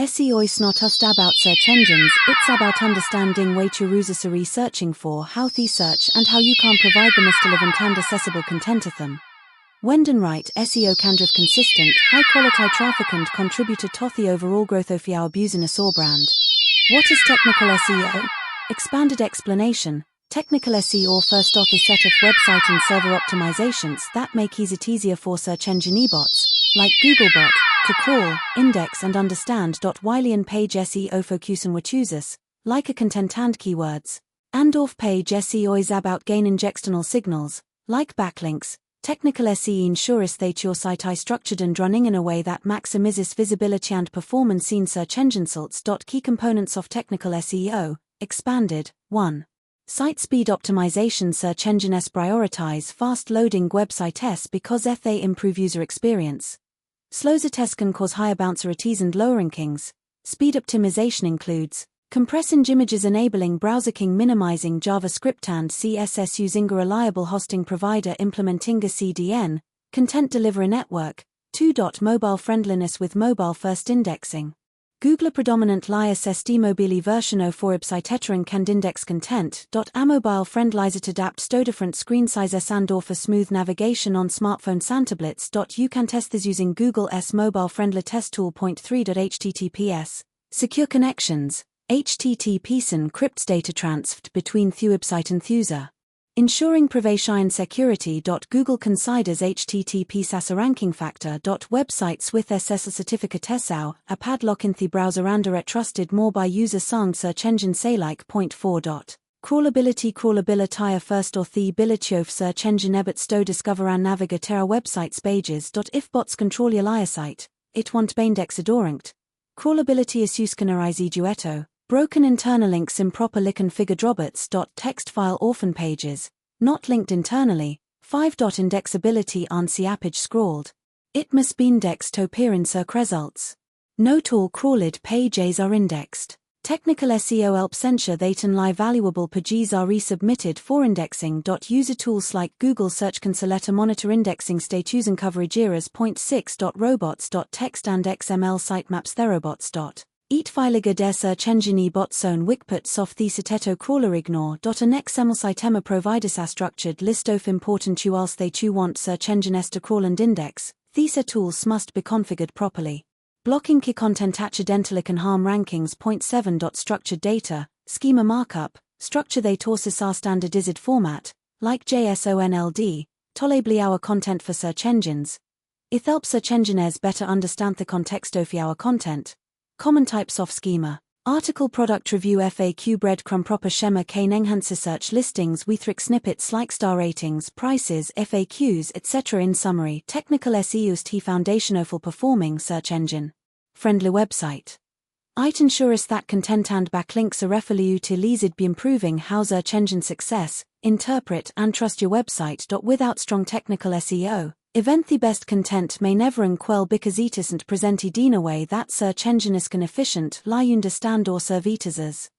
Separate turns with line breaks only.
SEO is not just about search engines, it's about understanding what your users are searching for, how they search, and how you can provide them a relevant and accessible content to them. When done right, SEO can drive consistent, high-quality traffic and contribute to the overall growth of your business or brand. What is technical SEO? Expanded explanation. Technical SEO first off is set of website and server optimizations that make it easier for search engine bots, like Googlebot, to crawl, index and understand. While on page SEO focus on what users, like a content and keywords. And off-page SEO is about gaining external signals, like backlinks. Technical SEO ensures that your site is structured and running in a way that maximizes visibility and performance in search engine results. Key components of technical SEO, expanded. 1. Site speed optimization. Search engines prioritize fast-loading websites because they improve user experience. Slower tests can cause higher bounce rates and lower rankings. Speed optimization includes compressing images, enabling browser king, minimizing JavaScript and CSS, using a reliable hosting provider, implementing a CDN, content delivery network. 2. Mobile-Friendliness with mobile-first indexing. Google predominantly assessed mobile version of for website can index content. A mobile-friendlizer adapt to different screen sizes and offer smooth navigation on smartphones and tablets. You can test this using Google's mobile-friendly test tool. 3. HTTPS. Secure connections. HTTPS encrypts data transferred between the website and the user, ensuring privacy and security. Google considers HTTPS as a ranking factor. Websites with SSL certificate SEO, a padlock in the browser and are trusted more by user sound search engine say like. 4. Crawlability. Crawlability first or the ability of search engine ebots to discover and navigate our website's pages. If bots control your site, it won't be indexed or ranked. Crawlability is used can arise duetto. Broken internal links, improperly configured robots.txt file orphan pages, not linked internally. 5. Indexability. Answer page scrawled. It must be indexed to appear in search results. Not all crawled pages are indexed. Technical SEO helps ensure that only valuable pages are resubmitted for indexing. User tools like Google Search Console monitor indexing state using coverage errors. 6. Robots.txt and XML sitemaps. Eat filiga der search engine bots own wikputs of the siteto crawler ignore. An XML sitema provides a structured list of important URLs that you want search engines to crawl and index. These tools must be configured properly. Blocking key content accidentally can harm rankings. 7. Structured data, schema markup, structure that uses our standardized format, like JSONLD, tollably our content for search engines. It helps search engineers better understand the context of our content. Common types of schema. Article, product review, FAQ, breadcrumb. Proper schema can enhance search listings with trick snippets like star ratings, prices, FAQs, etc. In summary, technical SEO is the foundation for performing search engine friendly website. It ensures that content and backlinks are readily utilized, be improving how search engine success, interpret and trust your website. Without strong technical SEO, event the best content may never well because it isn't presented in a way that search engines can efficient, understand or serve users.